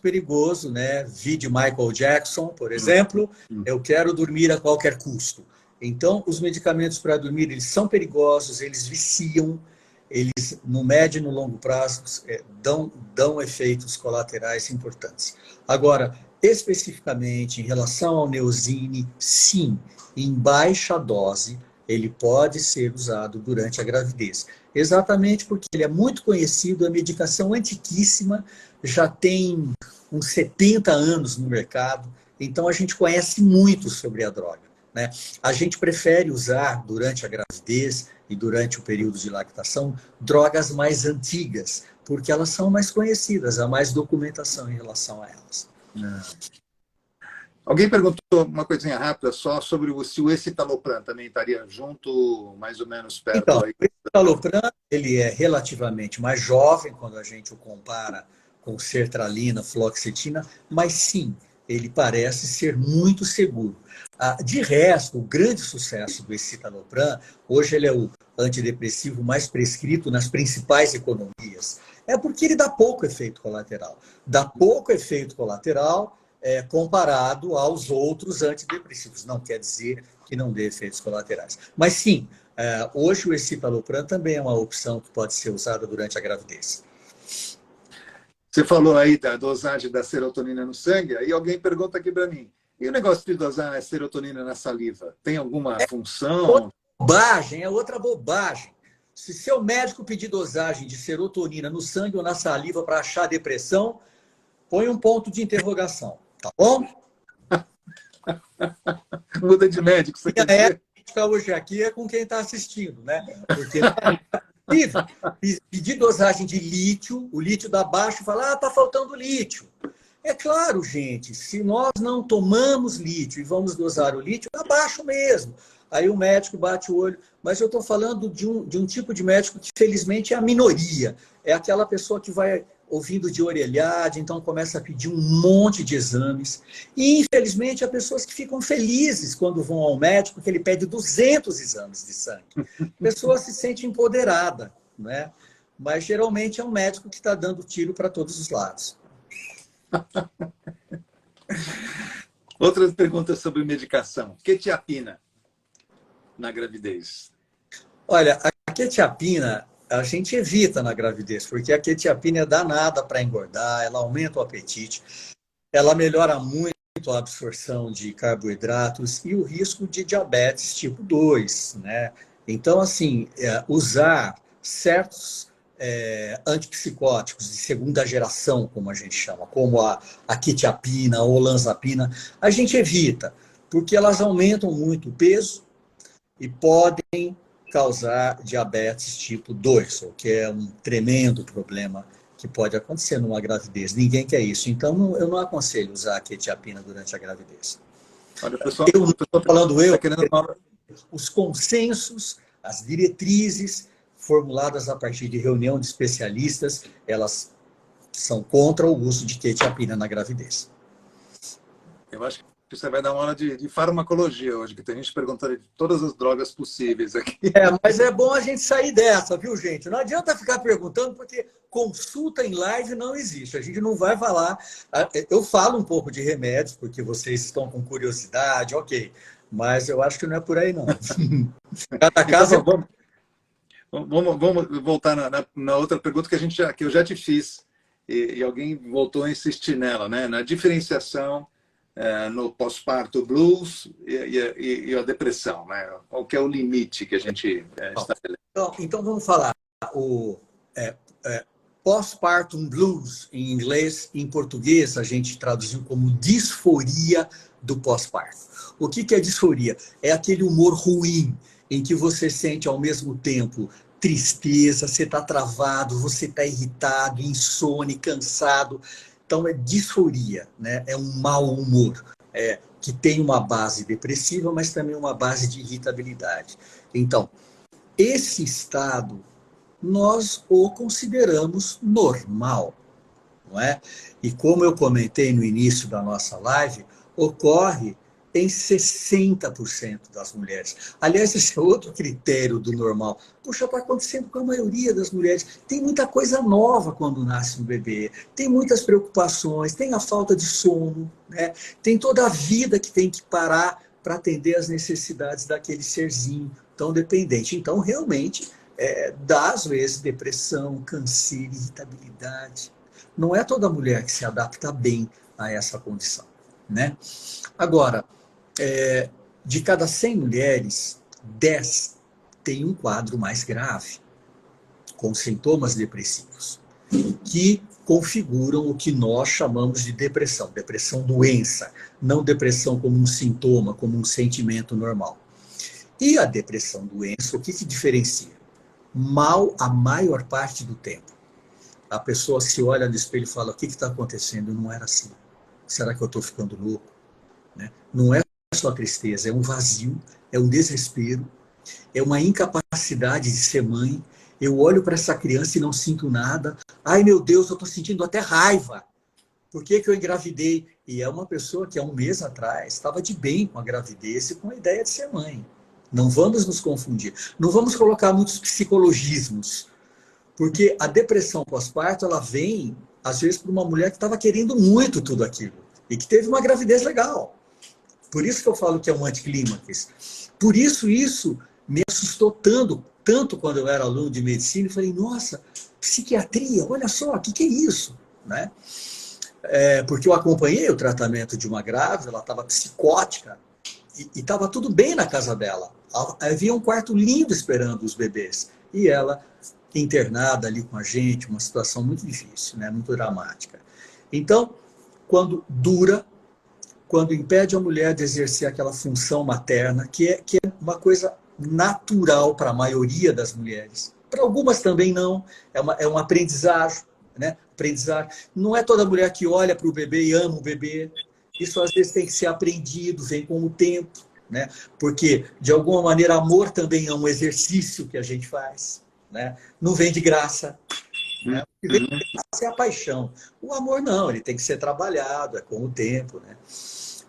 perigoso, né? Vide Michael Jackson, por exemplo. Eu quero dormir a qualquer custo. Então, os medicamentos para dormir, eles são perigosos, eles viciam, eles, no médio e no longo prazo, dão efeitos colaterais importantes. Agora, especificamente em relação ao Neosine, sim, em baixa dose, ele pode ser usado durante a gravidez. Exatamente porque ele é muito conhecido, é medicação antiquíssima, já tem uns 70 anos no mercado, então a gente conhece muito sobre a droga. Né? A gente prefere usar durante a gravidez e durante o período de lactação drogas mais antigas, porque elas são mais conhecidas, há mais documentação em relação a elas. Alguém perguntou uma coisinha rápida só sobre se o escitalopram também estaria junto, mais ou menos perto. Então, aí. O escitalopram ele é relativamente mais jovem quando a gente o compara com sertralina, fluoxetina, mas sim, ele parece ser muito seguro. De resto, o grande sucesso do escitalopram, hoje ele é o antidepressivo mais prescrito nas principais economias, é porque ele dá pouco efeito colateral. Dá pouco efeito colateral comparado aos outros antidepressivos. Não quer dizer que não dê efeitos colaterais. Mas sim, hoje o escitalopram também é uma opção que pode ser usada durante a gravidez. Você falou aí da dosagem da serotonina no sangue, aí alguém pergunta aqui para mim, e o negócio de dosar a serotonina na saliva? Tem alguma função? É outra bobagem. Se seu médico pedir dosagem de serotonina no sangue ou na saliva para achar depressão, põe um ponto de interrogação, tá bom? Muda de médico, você quer dizer? A ética hoje aqui é com quem está assistindo, né? Porque pedir dosagem de lítio, o lítio dá baixo e fala, tá faltando lítio. É claro, gente, se nós não tomamos lítio e vamos dosar o lítio, abaixo mesmo. Aí o médico bate o olho. Mas eu estou falando de um tipo de médico que, felizmente, é a minoria. É aquela pessoa que vai ouvindo de orelhada, então começa a pedir um monte de exames. E, infelizmente, há pessoas que ficam felizes quando vão ao médico, que ele pede 200 exames de sangue. A pessoa se sente empoderada, né? Mas, geralmente, é um médico que está dando tiro para todos os lados. Outras perguntas sobre medicação. Quetiapina na gravidez. Olha, a quetiapina a gente evita na gravidez, porque a quetiapina é danada para engordar, ela aumenta o apetite, ela melhora muito a absorção de carboidratos e o risco de diabetes tipo 2, né? Então, assim, usar certos antipsicóticos de segunda geração, como a gente chama, como a quetiapina, a olanzapina, a gente evita, porque elas aumentam muito o peso e podem causar diabetes tipo 2, o que é um tremendo problema que pode acontecer numa gravidez. Ninguém quer isso. Então, eu não aconselho usar a quetiapina durante a gravidez. Olha, pessoal, Eu não estou falando eu, tá querendo falar. os consensos, as diretrizes formuladas a partir de reunião de especialistas, elas são contra o uso de quetiapina na gravidez. Eu acho que você vai dar uma aula de farmacologia hoje, que tem gente perguntando de todas as drogas possíveis aqui. Mas é bom a gente sair dessa, viu, gente? Não adianta ficar perguntando, porque consulta em live não existe. A gente não vai falar. Eu falo um pouco de remédios, porque vocês estão com curiosidade, ok. Mas eu acho que não é por aí, não. Cada caso então, vamos voltar na outra pergunta que eu já te fiz, e alguém voltou a insistir nela, né? Na diferenciação no pós-parto blues e a depressão, né? Qual que é o limite que a gente estabelece? Então vamos falar. O postpartum blues, em inglês, em português, a gente traduziu como disforia do pós-parto. O que é disforia? É aquele humor ruim, em que você sente ao mesmo tempo tristeza, você está travado, você está irritado, insone, cansado. Então é disforia, né? É um mau humor, que tem uma base depressiva, mas também uma base de irritabilidade. Então, esse estado nós o consideramos normal, não é? E como eu comentei no início da nossa live, ocorre em 60% das mulheres. Aliás, esse é outro critério do normal. Puxa, está acontecendo com a maioria das mulheres. Tem muita coisa nova quando nasce um bebê, tem muitas preocupações, tem a falta de sono, né? Tem toda a vida que tem que parar para atender às necessidades daquele serzinho tão dependente. Então, realmente, dá, às vezes, depressão, canseira, irritabilidade. Não é toda mulher que se adapta bem a essa condição, né? Agora, de cada 100 mulheres, 10 têm um quadro mais grave, com sintomas depressivos, que configuram o que nós chamamos de depressão. Depressão doença, não depressão como um sintoma, como um sentimento normal. E a depressão doença, o que diferencia? Mal a maior parte do tempo. A pessoa se olha no espelho e fala, o que está acontecendo? Não era assim. Será que eu estou ficando louco? Né? Não é só tristeza, é um vazio, é um desespero, é uma incapacidade de ser mãe. Eu olho para essa criança e não sinto nada. Ai, meu Deus, eu estou sentindo até raiva. Por que eu engravidei? E é uma pessoa que há um mês atrás estava de bem com a gravidez e com a ideia de ser mãe. Não vamos nos confundir. Não vamos colocar muitos psicologismos. Porque a depressão pós-parto, ela vem, às vezes, por uma mulher que estava querendo muito tudo aquilo. E que teve uma gravidez legal. Por isso que eu falo que é um anticlímax. Por isso me assustou tanto quando eu era aluno de medicina. E falei, nossa, psiquiatria, olha só, o que é isso? Né? Porque eu acompanhei o tratamento de uma grávida, ela estava psicótica. E estava tudo bem na casa dela. Havia um quarto lindo esperando os bebês. E ela internada ali com a gente, uma situação muito difícil, né? Muito dramática. Então, quando dura, quando impede a mulher de exercer aquela função materna, que é uma coisa natural para a maioria das mulheres. Para algumas também não, é um aprendizagem, né? Aprendizagem. Não é toda mulher que olha para o bebê e ama o bebê. Isso às vezes tem que ser aprendido, vem com o tempo, né? Porque, de alguma maneira, amor também é um exercício que a gente faz, né? Não vem de graça, né? O que vem de Uhum. graça é a paixão. O amor não, ele tem que ser trabalhado, é com o tempo, né?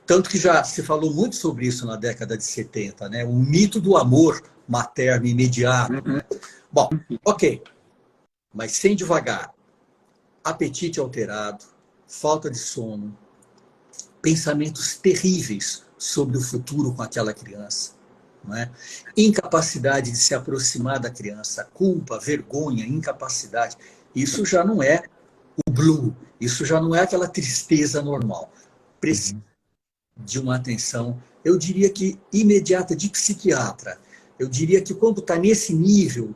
Tanto que já se falou muito sobre isso na década de 70, né? O mito do amor materno imediato, Uhum. né? Bom, ok, mas sem devagar. Apetite alterado, falta de sono, pensamentos terríveis sobre o futuro com aquela criança, não é? Incapacidade de se aproximar da criança, culpa, vergonha, incapacidade. Isso já não é o blue, isso já não é aquela tristeza normal. Precisa de uma atenção, eu diria que imediata de psiquiatra. Eu diria que quando está nesse nível,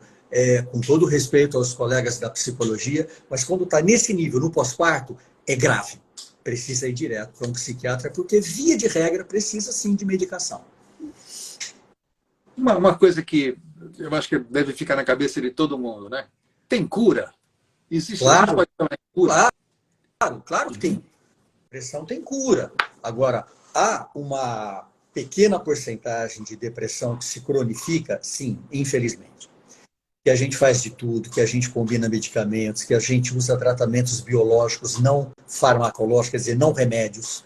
com todo respeito aos colegas da psicologia, mas quando está nesse nível, no pós-parto, é grave. Precisa ir direto para um psiquiatra, porque, via de regra, precisa sim de medicação. Uma coisa que eu acho que deve ficar na cabeça de todo mundo, né? Tem cura? Existe Claro, pode ter uma cura? claro que tem. Depressão tem cura. Agora, há uma pequena porcentagem de depressão que se cronifica? Sim, infelizmente. Que a gente faz de tudo, que a gente combina medicamentos, que a gente usa tratamentos biológicos não farmacológicos, quer dizer, não remédios,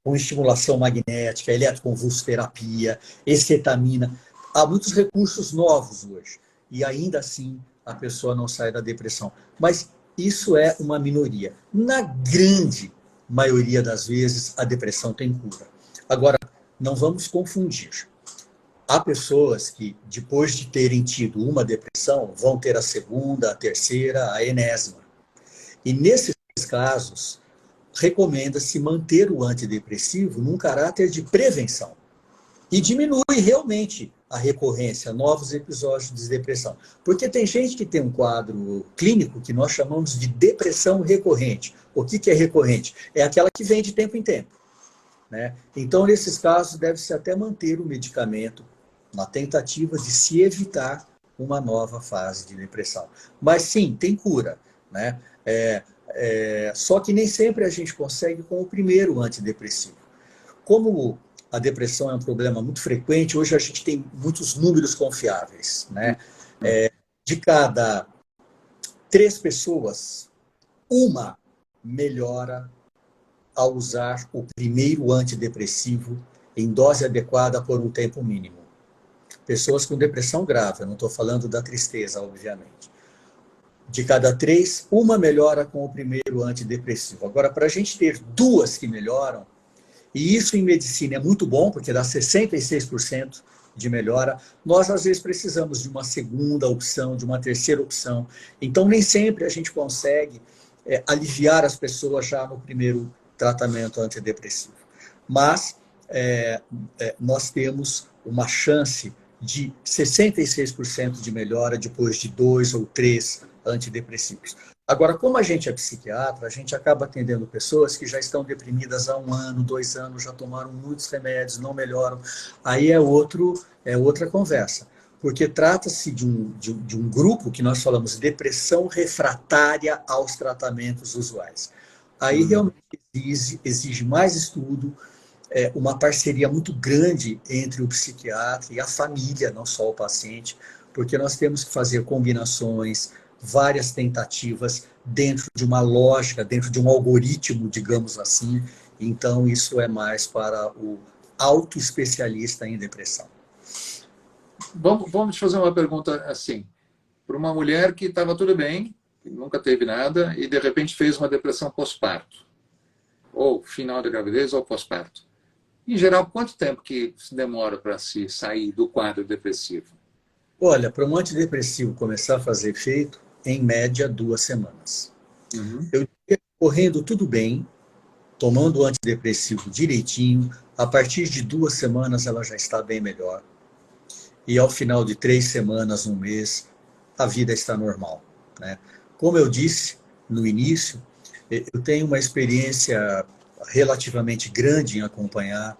com estimulação magnética, eletroconvulsoterapia, escetamina. Há muitos recursos novos hoje. E ainda assim a pessoa não sai da depressão. Mas isso é uma minoria. Na grande maioria das vezes, a depressão tem cura. Agora, não vamos confundir. Há pessoas que, depois de terem tido uma depressão, vão ter a segunda, a terceira, a enésima. E nesses casos, recomenda-se manter o antidepressivo num caráter de prevenção. E diminui realmente a recorrência, novos episódios de depressão. Porque tem gente que tem um quadro clínico que nós chamamos de depressão recorrente. O que é recorrente? É aquela que vem de tempo em tempo, né? Então, nesses casos, deve-se até manter o medicamento na tentativa de se evitar uma nova fase de depressão. Mas sim, tem cura, né? Só que nem sempre a gente consegue com o primeiro antidepressivo. Como a depressão é um problema muito frequente, hoje a gente tem muitos números confiáveis, né? De cada 3 pessoas, uma melhora ao usar o primeiro antidepressivo em dose adequada por um tempo mínimo. Pessoas com depressão grave, eu não estou falando da tristeza, obviamente. De cada 3, uma melhora com o primeiro antidepressivo. Agora, para a gente ter 2 que melhoram, e isso em medicina é muito bom, porque dá 66% de melhora, nós às vezes precisamos de uma segunda opção, de uma terceira opção. Então, nem sempre a gente consegue aliviar as pessoas já no primeiro tratamento antidepressivo. Mas nós temos uma chance de 66% de melhora depois de 2 ou 3 antidepressivos. Agora, como a gente é psiquiatra, a gente acaba atendendo pessoas que já estão deprimidas há 1 ano, 2 anos, já tomaram muitos remédios, não melhoram. Aí é outra conversa. Porque trata-se de um grupo que nós falamos depressão refratária aos tratamentos usuais. Aí realmente exige mais estudo, uma parceria muito grande entre o psiquiatra e a família, não só o paciente, porque nós temos que fazer combinações, várias tentativas dentro de uma lógica, dentro de um algoritmo, digamos assim. Então, isso é mais para o autoespecialista em depressão. Vamos te fazer uma pergunta assim. Para uma mulher que estava tudo bem, que nunca teve nada, e de repente fez uma depressão pós-parto, ou final da gravidez ou pós-parto. Em geral, quanto tempo que se demora para se sair do quadro depressivo? Olha, para um antidepressivo começar a fazer efeito, em média, 2 semanas. Uhum. Eu diria, correndo tudo bem, tomando o antidepressivo direitinho, a partir de 2 semanas ela já está bem melhor. E ao final de 3 semanas, 1 mês, a vida está normal, né? Como eu disse no início, eu tenho uma experiência relativamente grande em acompanhar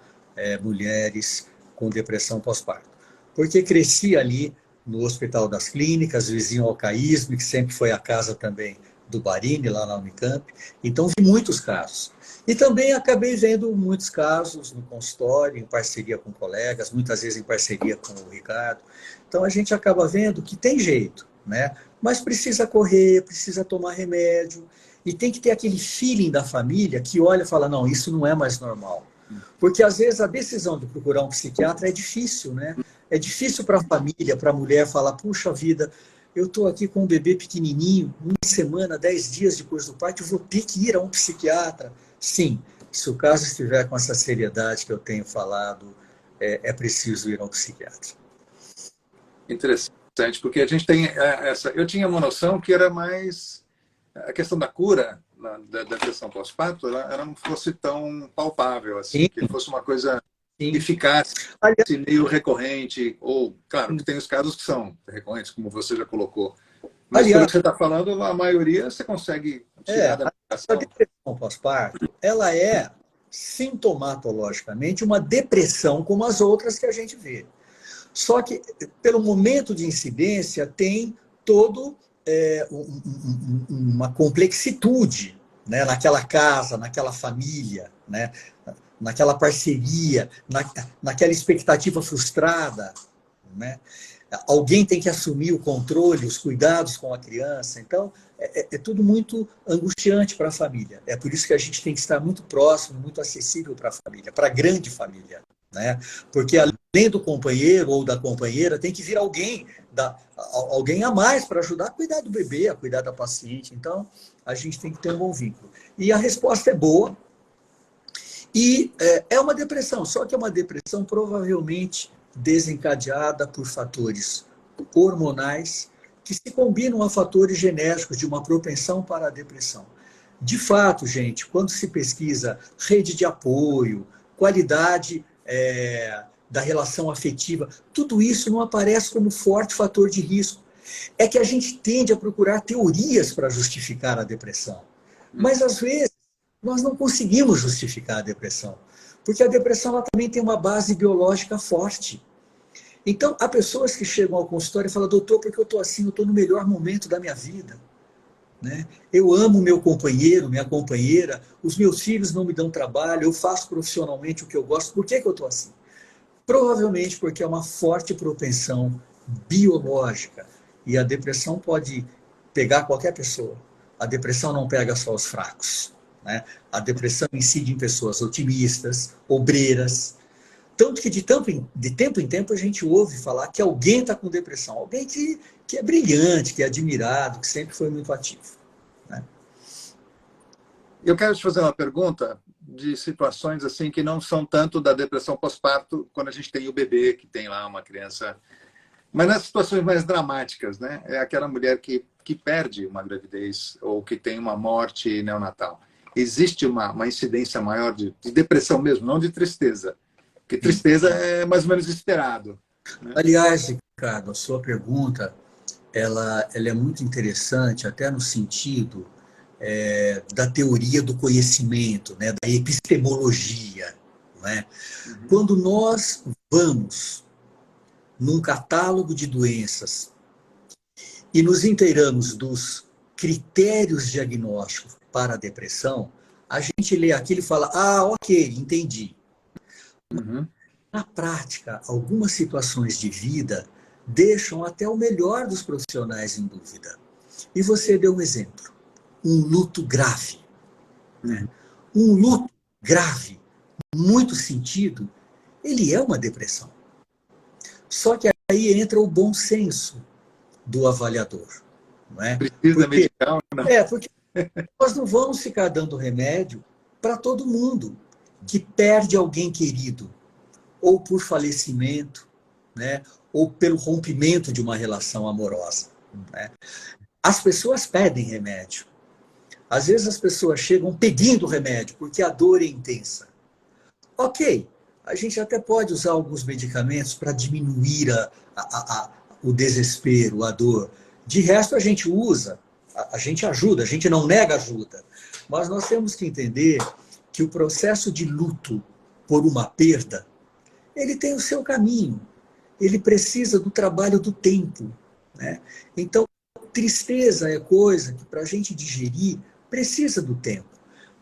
mulheres com depressão pós-parto. Porque cresci ali no Hospital das Clínicas, vizinho ao CAISM, que sempre foi a casa também do Barini, lá na Unicamp. Então, vi muitos casos. E também acabei vendo muitos casos no consultório, em parceria com colegas, muitas vezes em parceria com o Ricardo. Então, a gente acaba vendo que tem jeito, né? Mas precisa correr, precisa tomar remédio, e tem que ter aquele feeling da família que olha e fala, não, isso não é mais normal. Porque, às vezes, a decisão de procurar um psiquiatra é difícil, né? É difícil para a família, para a mulher falar, puxa vida, eu estou aqui com um bebê pequenininho, uma semana, 10 dias depois do parto, eu vou ter que ir a um psiquiatra. Sim, se o caso estiver com essa seriedade que eu tenho falado, é preciso ir a um psiquiatra. Interessante, porque a gente tem essa... Eu tinha uma noção que era mais... A questão da cura da depressão pós-parto, ela não fosse tão palpável, assim, Sim, que fosse uma coisa sim. eficaz, Aliás, meio recorrente, ou, claro, que tem os casos que são recorrentes, como você já colocou. Mas pelo que você está falando, a maioria você consegue tirar da a medicação. depressão pós-parto, ela é sintomatologicamente uma depressão como as outras que a gente vê. Só que, pelo momento de incidência, tem todo uma complexitude, né? Naquela casa, naquela família, né? Naquela parceria, naquela expectativa frustrada, né? Alguém tem que assumir o controle, os cuidados com a criança. Então, é tudo muito angustiante para a família. É por isso que a gente tem que estar muito próximo, muito acessível para a família, para a grande família, né? Porque além do companheiro ou da companheira, tem que vir alguém a mais para ajudar a cuidar do bebê, a cuidar da paciente. Então, a gente tem que ter um bom vínculo. E a resposta é boa. E é uma depressão, só que é uma depressão provavelmente desencadeada por fatores hormonais que se combinam a fatores genéticos de uma propensão para a depressão. De fato, gente, quando se pesquisa rede de apoio, qualidade da relação afetiva, tudo isso não aparece como forte fator de risco. É que a gente tende a procurar teorias para justificar a depressão. Mas, às vezes, nós não conseguimos justificar a depressão, porque a depressão ela também tem uma base biológica forte. Então, há pessoas que chegam ao consultório e falam, doutor, porque eu estou assim, eu estou no melhor momento da minha vida. Né? Eu amo meu companheiro, minha companheira, os meus filhos não me dão trabalho, eu faço profissionalmente o que eu gosto, por que eu estou assim? Provavelmente porque é uma forte propensão biológica. E a depressão pode pegar qualquer pessoa. A depressão não pega só os fracos. Né? A depressão incide em pessoas otimistas, obreiras. Tanto que de tempo em tempo a gente ouve falar que alguém está com depressão. Alguém que é brilhante, que é admirado, que sempre foi muito ativo. Né? Eu quero te fazer uma pergunta de situações assim que não são tanto da depressão pós-parto, quando a gente tem o bebê, que tem lá uma criança, mas nas situações mais dramáticas, né? É aquela mulher que perde uma gravidez ou que tem uma morte neonatal. Existe uma incidência maior de depressão mesmo, não de tristeza, porque tristeza é mais ou menos esperado. Né? Aliás, Ricardo, a sua pergunta ela é muito interessante, até no sentido da teoria do conhecimento, né, da epistemologia. Né? Quando nós vamos num catálogo de doenças e nos inteiramos dos critérios diagnósticos para a depressão, a gente lê aquilo e fala, ok, entendi. Uhum. Na prática, algumas situações de vida deixam até o melhor dos profissionais em dúvida. E você deu um exemplo, um luto grave. Né? Um luto grave, muito sentido, ele é uma depressão. Só que aí entra o bom senso do avaliador. Não é? Precisa medicar ou não? Porque nós não vamos ficar dando remédio para todo mundo que perde alguém querido, ou por falecimento, né? Ou pelo rompimento de uma relação amorosa. Né? As pessoas pedem remédio. Às vezes as pessoas chegam pedindo remédio porque a dor é intensa. Ok, a gente até pode usar alguns medicamentos para diminuir o desespero, a dor. De resto, a gente usa, a gente ajuda, a gente não nega ajuda. Mas nós temos que entender que o processo de luto por uma perda, ele tem o seu caminho. Ele precisa do trabalho do tempo. Né? Então, tristeza é coisa que, para a gente digerir, precisa do tempo.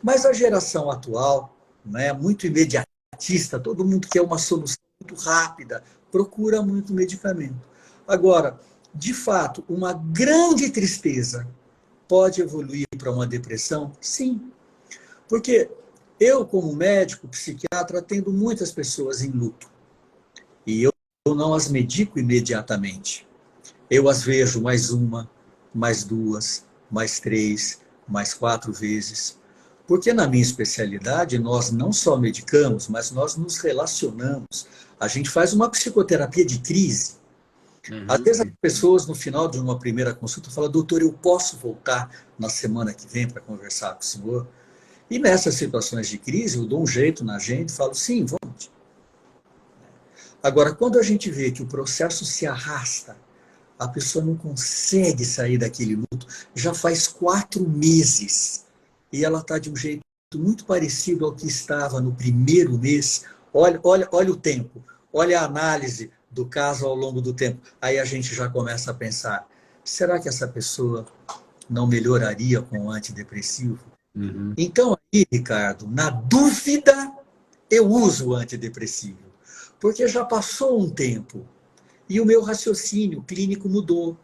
Mas a geração atual, né, muito imediatista, todo mundo quer uma solução muito rápida, procura muito medicamento. Agora, de fato, uma grande tristeza pode evoluir para uma depressão? Sim. Porque eu, como médico, psiquiatra, atendo muitas pessoas em luto. E eu não as medico imediatamente. Eu as vejo mais uma, mais duas, mais três, mais 4 vezes. Porque na minha especialidade, nós não só medicamos, mas nós nos relacionamos. A gente faz uma psicoterapia de crise. Às vezes as pessoas, no final de uma primeira consulta, falam: doutor, eu posso voltar na semana que vem para conversar com o senhor? E nessas situações de crise, eu dou um jeito na gente e falo: sim, vamos. Agora, quando a gente vê que o processo se arrasta, a pessoa não consegue sair daquele luto, já faz 4 meses, e ela está de um jeito muito parecido ao que estava no primeiro mês. Olha o tempo, olha a análise do caso ao longo do tempo. Aí a gente já começa a pensar: será que essa pessoa não melhoraria com o antidepressivo? Então aí, Ricardo, na dúvida, eu uso o antidepressivo, porque já passou um tempo e o meu raciocínio clínico mudou.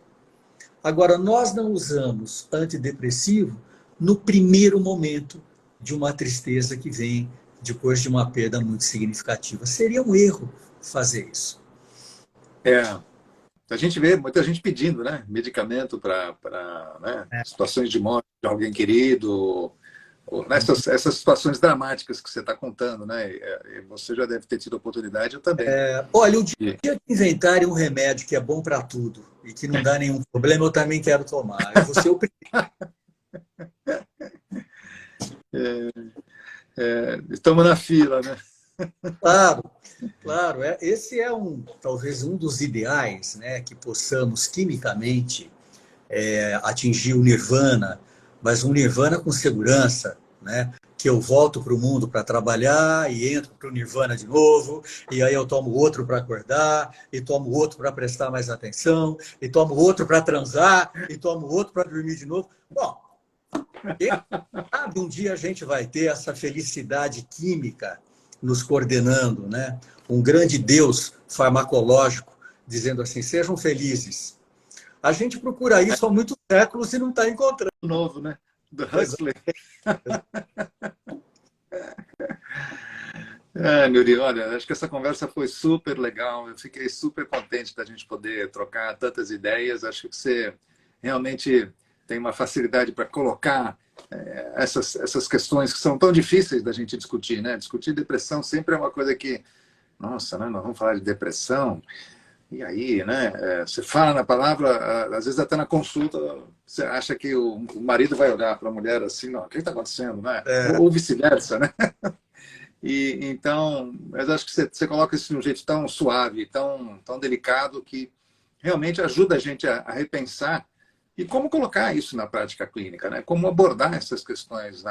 Agora, nós não usamos antidepressivo no primeiro momento de uma tristeza que vem depois de uma perda muito significativa. Seria um erro fazer isso. A gente vê muita gente pedindo, né, medicamento para né, situações de morte de alguém querido, ou essas situações dramáticas que você está contando, né? Você já deve ter tido oportunidade, eu também. Olha, o dia que inventarem um remédio que é bom para tudo e que não dá nenhum problema, eu também quero tomar. Eu vou ser o primeiro. Estamos na fila, né? Claro, claro. Esse é talvez um dos ideais, né, que possamos quimicamente atingir o nirvana, mas um nirvana com segurança, né? Que eu volto para o mundo para trabalhar e entro para o nirvana de novo, e aí eu tomo outro para acordar, e tomo outro para prestar mais atenção, e tomo outro para transar, e tomo outro para dormir de novo. Bom, um dia a gente vai ter essa felicidade química nos coordenando, né? Um grande Deus farmacológico dizendo assim: sejam felizes. A gente procura isso há muitos séculos e não está encontrando. Novo, né? Do Huxley. Nuri, olha, acho que essa conversa foi super legal. Eu fiquei super contente da gente poder trocar tantas ideias. Acho que você realmente tem uma facilidade para colocar essas questões que são tão difíceis da gente discutir, né? Discutir depressão sempre é uma coisa que, nossa, né? Nós vamos falar de depressão. E aí, né? Você fala na palavra, às vezes até na consulta, você acha que o marido vai olhar para a mulher assim: não, o que está acontecendo, né? Ou vice-versa, né? E então, mas acho que você coloca isso de um jeito tão suave, tão delicado, que realmente ajuda a gente a repensar e como colocar isso na prática clínica, né? Como abordar essas questões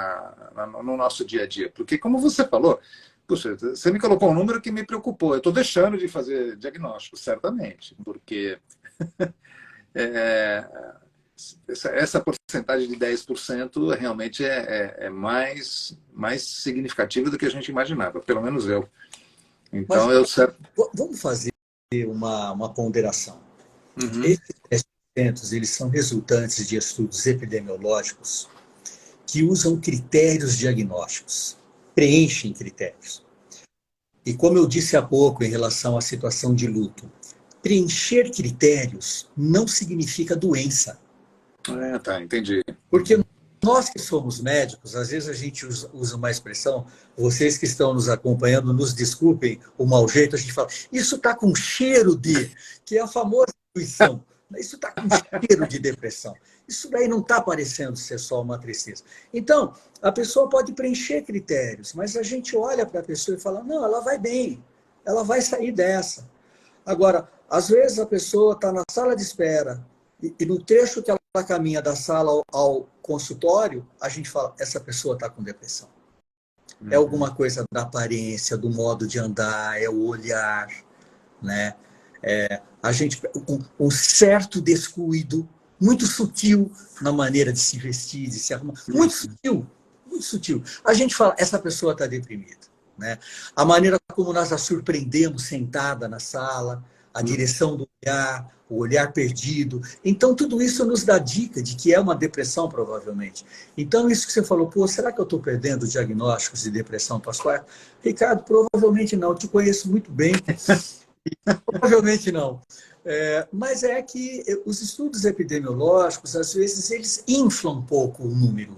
no nosso dia a dia. Porque, como você falou, puxa, você me colocou um número que me preocupou. Eu estou deixando de fazer diagnóstico, certamente, porque essa porcentagem de 10% realmente é mais significativa do que a gente imaginava, pelo menos eu. Então, vamos fazer uma ponderação. Uhum. Esses 10% eles são resultantes de estudos epidemiológicos que usam critérios diagnósticos, preenchem critérios. E como eu disse há pouco em relação à situação de luto, preencher critérios não significa doença. Tá, entendi. Porque nós que somos médicos, às vezes a gente usa uma expressão, vocês que estão nos acompanhando, nos desculpem o mau jeito, a gente fala: isso está com cheiro de, que é a famosa intuição. Isso está com cheiro de depressão. Isso daí não está parecendo ser só uma tristeza. Então, a pessoa pode preencher critérios, mas a gente olha para a pessoa e fala: não, ela vai bem, ela vai sair dessa. Agora, às vezes a pessoa está na sala de espera e no trecho que ela caminha da sala ao consultório, a gente fala: essa pessoa está com depressão. É alguma coisa da aparência, do modo de andar, é o olhar, né? A gente, um certo descuido muito sutil na maneira de se vestir, de se arrumar. Muito sutil, muito sutil. A gente fala, essa pessoa está deprimida. Né? A maneira como nós a surpreendemos sentada na sala, a direção do olhar, o olhar perdido. Então, tudo isso nos dá dica de que é uma depressão, provavelmente. Então, isso que você falou, pô, será que eu estou perdendo diagnósticos de depressão pós-parto? Ricardo, provavelmente não. Eu te conheço muito bem. Provavelmente não. Mas é que os estudos epidemiológicos, às vezes, eles inflam um pouco o número.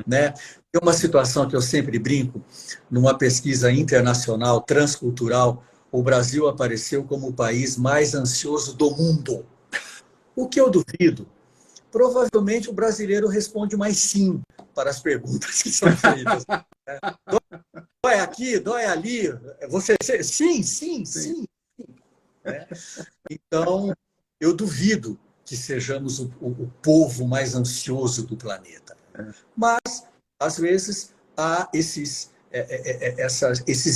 Né? Tem uma situação que eu sempre brinco, numa pesquisa internacional, transcultural, o Brasil apareceu como o país mais ansioso do mundo. O que eu duvido, provavelmente o brasileiro responde mais sim para as perguntas que são feitas. Dói aqui, dói ali. Você, sim, sim, sim. Né? Então, eu duvido que sejamos o povo mais ansioso do planeta. Mas, às vezes, há esses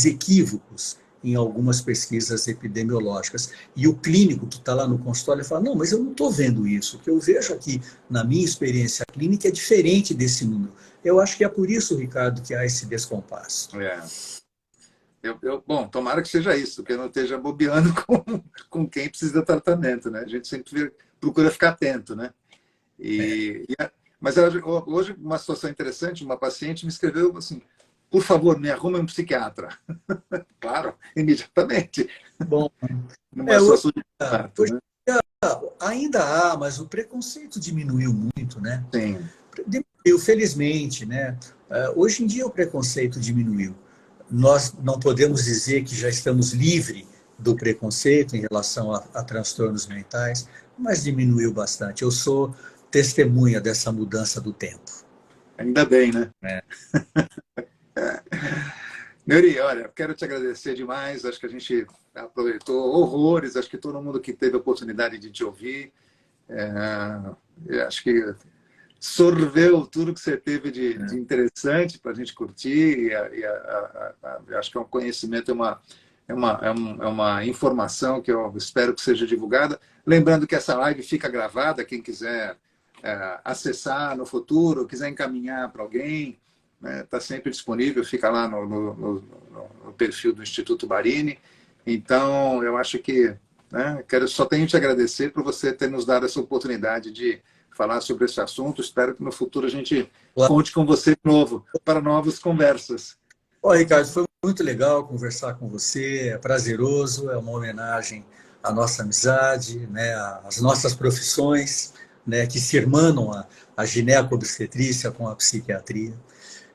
equívocos em algumas pesquisas epidemiológicas. E o clínico que está lá no consultório fala, não, mas eu não estou vendo isso. O que eu vejo aqui na minha experiência clínica é diferente desse número. Eu acho que é por isso, Ricardo, que há esse descompasso. Bom, tomara que seja isso, que eu não esteja bobeando com quem precisa de tratamento, né? A gente sempre procura ficar atento, né? Mas hoje, uma situação interessante, uma paciente me escreveu assim, por favor, me arrume um psiquiatra. Claro, imediatamente. Bom, hoje, ainda há, mas o preconceito diminuiu muito, né? Sim. Diminuiu, felizmente, né? Hoje em dia o preconceito diminuiu. Nós não podemos dizer que já estamos livres do preconceito em relação a transtornos mentais, mas diminuiu bastante. Eu sou testemunha dessa mudança do tempo. Ainda bem, né? Neuri, olha, quero te agradecer demais. Acho que a gente aproveitou horrores. Acho que todo mundo que teve a oportunidade de te ouvir, acho que sorveu tudo que você teve de interessante para a gente curtir. Acho que é um conhecimento, é uma informação que eu espero que seja divulgada. Lembrando que essa live fica gravada, quem quiser acessar no futuro, quiser encaminhar para alguém, está sempre disponível, fica lá no perfil do Instituto Barini. Então, eu acho que só tenho te agradecer por você ter nos dado essa oportunidade de falar sobre esse assunto. Espero que no futuro a gente conte com você de novo, para novas conversas. Ricardo, foi muito legal conversar com você, é prazeroso, é uma homenagem à nossa amizade, né, às nossas profissões, né, que se irmanam a gineco-obstetrícia com a psiquiatria.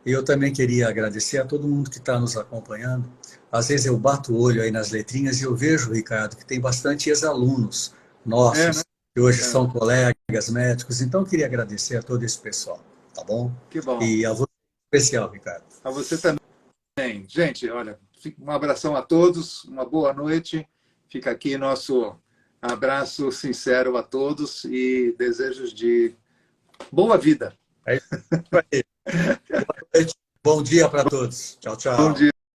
E eu também queria agradecer a todo mundo que está nos acompanhando. Às vezes eu bato o olho aí nas letrinhas e eu vejo, Ricardo, que tem bastante ex-alunos nossos, que hoje são colegas médicos. Então, eu queria agradecer a todo esse pessoal, tá bom? Que bom. E a você em especial, Ricardo. A você também. Gente, olha, um abração a todos, uma boa noite. Fica aqui nosso abraço sincero a todos e desejos de boa vida. É isso aí. Boa noite, bom dia para todos. Tchau, tchau. Bom dia.